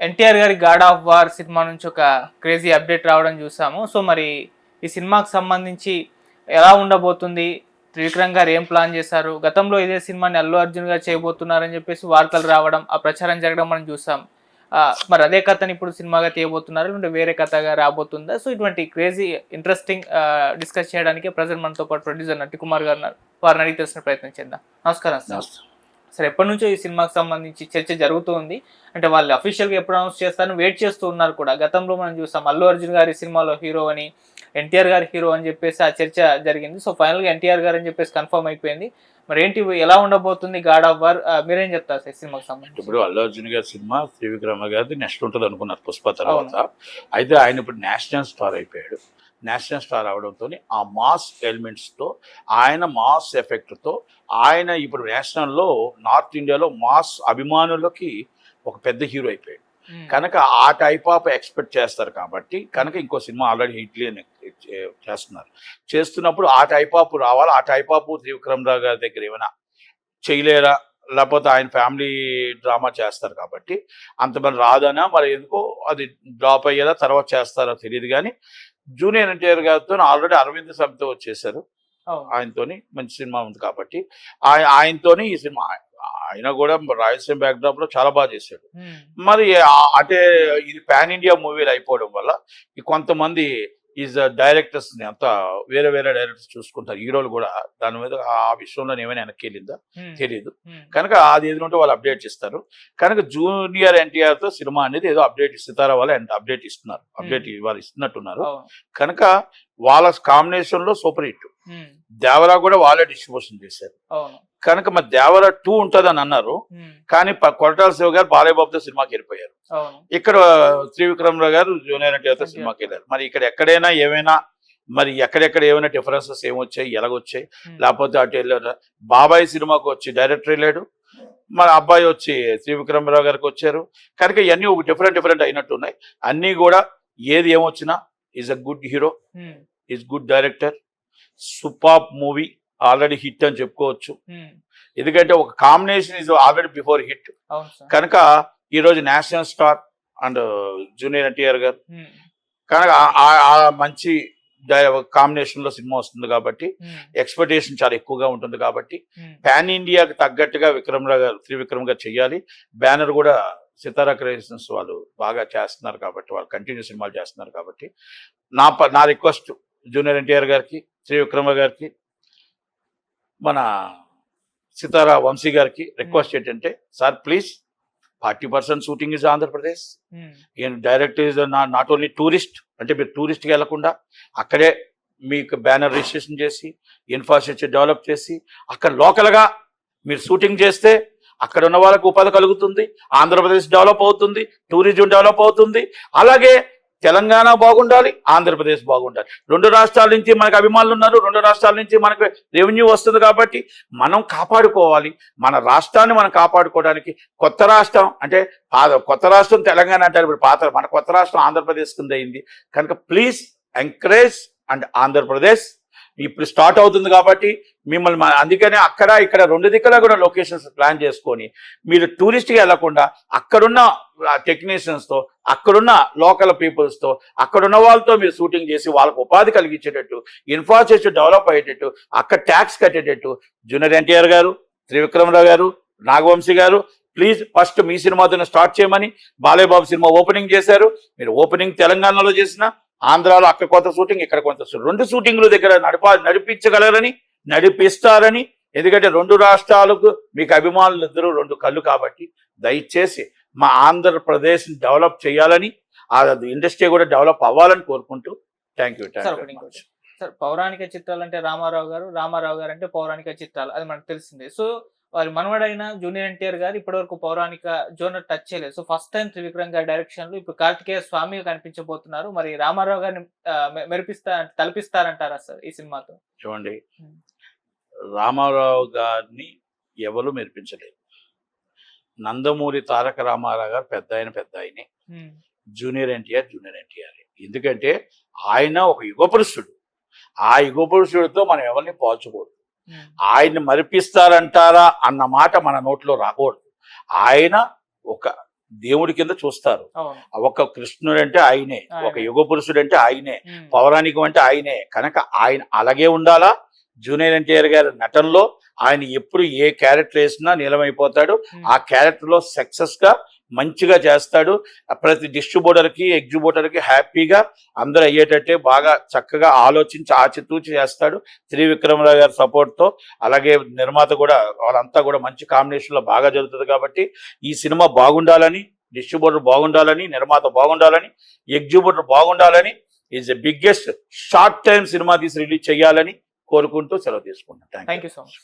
ఎన్టీఆర్ గారి God of war cinema నుంచి ఒక క్రేజీ అప్డేట్ రావడం చూసాము. సో మరి ఈ సినిమాకి సంబంధించి ఎలా ఉండబోతుంది, త్రివిక్రమ్ గారు ఏం ప్లాన్ చేశారు, గతంలో ఇదే సినిమాని అల్లు అర్జున్ గారు చేయబోతున్నారని చెప్పేసి వార్తలు రావడం, ఆ ప్రచారం జరగడం మనం చూసాం. మరి అదే కథని ఇప్పుడు సినిమాగా తీయబోతున్నారు, లేదంటే వేరే కథగా రాబోతుందా? సో ఇటువంటి క్రేజీ ఇంట్రెస్టింగ్ డిస్కస్ చేయడానికి ప్రజెంట్ మనతో పాటు ప్రొడ్యూసర్ నటి కుమార్ గారు ఉన్నారు. వారిని అడిగి తెలిసిన ప్రయత్నం చేద్దాం. నమస్కారం సార్. సరే, ఎప్పటి నుంచో ఈ సినిమాకి సంబంధించి చర్చ జరుగుతూ ఉంది. అంటే వాళ్ళు అఫీషియల్గా ఎప్పుడు అనౌన్స్ చేస్తారని వెయిట్ చేస్తూ ఉన్నారు కూడా. గతంలో మనం చూసాం అల్లు అర్జున్ గారి సినిమాలో హీరో అని, ఎన్టీఆర్ గారి హీరో అని చెప్పేసి ఆ చర్చ జరిగింది. సో ఫైనల్గా ఎన్టీఆర్ గారు అని చెప్పేసి కన్ఫర్మ్ అయిపోయింది. మరి ఏంటి, ఎలా ఉండబోతుంది గాడ్ ఆఫ్ వార్? మీరేం చెప్తారు సార్ సినిమాకి సంబంధించి? ఇప్పుడు అల్లు అర్జున్ గారి సినిమా త్రివిక్రమ గారిది నెక్స్ట్ ఉంటుంది అనుకున్నారు పుష్ప తర్వాత. అయితే ఆయన ఇప్పుడు నేషనల్ స్టార్ అయిపోయాడు. నేషనల్ స్టార్ అవడంతో ఆ మాస్ ఎలిమెంట్స్తో, ఆయన మాస్ ఎఫెక్ట్తో ఆయన ఇప్పుడు నేషనల్లో నార్త్ ఇండియాలో మాస్ అభిమానులకి ఒక పెద్ద హీరో అయిపోయాడు కనుక ఆ టైప్ ఆఫ్ ఎక్స్పెక్ట్ చేస్తారు. కాబట్టి కనుక ఇంకో సినిమా ఆల్రెడీ హిట్లీ చేస్తున్నప్పుడు ఆ టైప్ ఆఫ్ రావాలి. ఆ టైప్ ఆఫ్ త్రివిక్రమ్ రావు గారి దగ్గర ఏమైనా చేయలేరా, లేకపోతే ఆయన ఫ్యామిలీ డ్రామా చేస్తారు కాబట్టి అంతమంది రాదనా, మరి ఎందుకో అది డ్రాప్ అయ్యేదా తర్వాత చేస్తారో తెలియదు. కానీ జూనియర్ ఎన్టీఆర్ గారితో ఆల్రెడీ అరవింద్ సమతో వచ్చేసారు. ఆయనతోని మంచి సినిమా ఉంది కాబట్టి ఆయనతోని ఈ సినిమా, ఆయన కూడా రాయలసీమ బ్యాక్డ్రాప్ లో చాలా బాగా చేశాడు. మరి అంటే ఇది పాన్ ఇండియా మూవీలు అయిపోవడం వల్ల కొంతమంది ఈజ్ డైరెక్టర్స్ ని అంతా వేరే వేరే డైరెక్టర్స్ చూసుకుంటారు. హీరోలు కూడా దాని మీద ఆ విషయంలో ఏమైనా వెనక్కి వెళ్ళిందా తెలియదు. కనుక అది ఏది ఉంటే వాళ్ళు అప్డేట్ ఇస్తారు. కనుక జూనియర్ ఎన్టీఆర్ తో సినిమా అనేది ఏదో అప్డేట్ సితారా వాళ్ళు అప్డేట్ ఇస్తున్నారు, అప్డేట్ వాళ్ళు ఇస్తున్నట్టున్నారు. కనుక వాళ్ళ కాంబినేషన్ లో సూపర్ హిట్. దేవరా కూడా వాళ్ళే డిస్ట్రిబ్యూషన్ చేశారు. కనుక మరి దేవరా 2 ఉంటుందని అన్నారు. కానీ కొరటాల శివ గారు బాలయ్య బాబుతో సినిమాకి వెళ్ళిపోయారు. ఇక్కడ త్రివిక్రమ్ రావు గారు జూనియర్ ఎన్టీఆర్తో సినిమాకి వెళ్ళారు. మరి ఇక్కడ ఎక్కడైనా ఏమైనా, మరి ఎక్కడెక్కడ ఏమైనా డిఫరెన్సెస్ ఏమొచ్చాయి, ఎలాగొచ్చాయి, లేకపోతే అటు వెళ్ళారు. బాబాయ్ సినిమాకి వచ్చి డైరెక్టర్ వెళ్ళాడు, మరి అబ్బాయి వచ్చి త్రివిక్రమ్ రావు గారికి వచ్చారు. కనుక ఇవన్నీ ఒక డిఫరెంట్ అయినట్టు ఉన్నాయి. అన్నీ కూడా ఏది ఏమొచ్చినా is a good hero, is good director, super movie, already hit అని చెప్పుకోవచ్చు. ఎందుకంటే ఒక combination is already before hit. కనుక ఈరోజు national star and junior NTR గారు కనుక మంచి కాంబినేషన్ లో సినిమా వస్తుంది కాబట్టి ఎక్స్పెక్టేషన్ చాలా ఎక్కువగా ఉంటుంది. కాబట్టి పాన్ ఇండియాకి తగ్గట్టుగా త్రివిక్రమ్ గారు చెయ్యాలి. బ్యానర్ కూడా సితారా క్రియేషన్స్ వాళ్ళు బాగా చేస్తున్నారు కాబట్టి, వాళ్ళు కంటిన్యూ సినిమాలు చేస్తున్నారు కాబట్టి నా రిక్వెస్ట్ జూనియర్ ఎన్టీఆర్ గారికి, త్రివిక్రమ గారికి, మన సితారా వంశీ గారికి రిక్వెస్ట్ ఏంటంటే, sir please 40% shooting is Andhra Pradesh. Direct is not only tourist, అంటే మీరు టూరిస్ట్కి వెళ్లకుండా అక్కడే మీకు బ్యానర్ రిజిస్ట్రేషన్ చేసి ఇన్ఫ్రాస్ట్రక్చర్ డెవలప్ చేసి అక్కడ లోకల్గా మీరు షూటింగ్ చేస్తే అక్కడ ఉన్న వాళ్ళకు ఉపాధి కలుగుతుంది, ఆంధ్రప్రదేశ్ డెవలప్ అవుతుంది, టూరిజం డెవలప్ అవుతుంది. అలాగే తెలంగాణ బాగుండాలి, ఆంధ్రప్రదేశ్ బాగుండాలి. 2 రాష్ట్రాల నుంచి మనకు అభిమానులు ఉన్నారు, 2 రాష్ట్రాల నుంచి మనకు రెవెన్యూ వస్తుంది. కాబట్టి మనం కాపాడుకోవాలి, మన రాష్ట్రాన్ని మనం కాపాడుకోవడానికి. కొత్త రాష్ట్రం అంటే కొత్త రాష్ట్రం తెలంగాణ అంటారు, ఇప్పుడు మన కొత్త రాష్ట్రం ఆంధ్రప్రదేశ్ కింద అయింది. కనుక ప్లీజ్ ఎంకరేజ్ అండ్ ఆంధ్రప్రదేశ్ ఇప్పుడు స్టార్ట్ అవుతుంది కాబట్టి మిమ్మల్ని అందుకనే అక్కడ ఇక్కడ 2 దిక్కులా కూడా లొకేషన్స్ ప్లాన్ చేసుకొని మీరు టూరిస్ట్గా వెళ్లకుండా అక్కడున్న టెక్నీషియన్స్తో, అక్కడున్న లోకల్ పీపుల్స్తో, అక్కడున్న వాళ్ళతో మీరు షూటింగ్ చేసి వాళ్ళకు ఉపాధి కలిగించేటట్టు, ఇన్ఫ్రాస్ట్రక్చర్ డెవలప్ అయ్యేటట్టు, అక్కడ ట్యాక్స్ కట్టేటట్టు జూనియర్ ఎన్టీఆర్ గారు, త్రివిక్రమరావు గారు, నాగవంశీ గారు ప్లీజ్ ఫస్ట్ మీ సినిమాతో స్టార్ట్ చేయమని. బాలయ్య బాబు సినిమా ఓపెనింగ్ చేశారు, మీరు ఓపెనింగ్ తెలంగాణలో చేసిన, ఆంధ్రాలో అక్కడ కొంత షూటింగ్, ఇక్కడ కొంత షూటింగ్, 2 షూటింగ్లు దగ్గర నడిపించగలరని, నడిపిస్తారని. ఎందుకంటే 2 రాష్ట్రాలకు మీకు అభిమానులు ఇద్దరు 2 కళ్ళు కాబట్టి దయచేసి మా ఆంధ్రప్రదేశ్ డెవలప్ చేయాలని, ఆ ఇండస్ట్రీ కూడా డెవలప్ అవ్వాలని కోరుకుంటూ థ్యాంక్ యూ. సార్, పౌరాణిక చిత్రాలు అంటే రామారావు గారు అంటే పౌరాణిక చిత్రాలు, అది మనకు తెలిసిందే. సో వారి మనవడైన జూనియర్ ఎన్టీఆర్ గారు ఇప్పటివరకు పౌరాణిక జోనర్ టచ్ చేయలేదు. సో ఫస్ట్ టైం త్రివిక్రమ్ గారి డైరెక్షన్ లో ఇప్పుడు కార్తికేయ స్వామిగా కనిపించబోతున్నారు. మరి రామారావు గారిని తలపిస్తారంటారా సార్ ఈ సినిమాతో? చూడండి, రామారావు గారిని ఎవరు మెరిపించలేదు. నందమూరి తారక రామారావు గారు పెద్ద ఆయనే, జూనియర్ ఎన్టీఆర్. ఎందుకంటే ఆయన ఒక యుగ పురుషుడు. ఆ యుగ పురుషుడితో మనం ఎవరిని పోల్చకూడదు. ఆయన్ని మరిపిస్తారంటారా అన్న మాట మన నోట్లో రాకూడదు. ఆయన ఒక దేవుడి కింద చూస్తారు. అవును. ఒక కృష్ణుడు అంటే ఆయనే, ఒక ఆయనే. యుగ పురుషుడు అంటే ఆయనే, ఉమ్. పౌరాణికం అంటే ఆయనే. కనుక ఆయన అలాగే ఉండాలా. జూనియర్ ఎన్టీఆర్ గారి నటనలో ఆయన ఎప్పుడు ఏ క్యారెక్టర్ వేసినా నీలమైపోతాడు. ఉమ్. ఆ క్యారెక్టర్ లో సక్సెస్ గా మంచిగా చేస్తాడు. ప్రతి డిస్ట్రిబ్యూటర్ కి ఎగ్జిబ్యూటర్ కి హ్యాపీగా అందరూ అయ్యేటట్టే బాగా చక్కగా ఆలోచించి ఆచితూచి చేస్తాడు. త్రివిక్రమరావు గారి సపోర్ట్ తో, అలాగే నిర్మాత కూడా వాళ్ళంతా కూడా మంచి కాంబినేషన్ లో బాగా జరుగుతుంది. కాబట్టి ఈ సినిమా బాగుండాలని, డిస్ట్రిబ్యూటర్ బాగుండాలని, నిర్మాత బాగుండాలని, ఎగ్జిబ్యూటర్ బాగుండాలని, is the biggest short time cinema తీసి రిలీజ్ చేయాలని కోరుకుంటూ సెలవు తీసుకుంటాను. Thank you so much.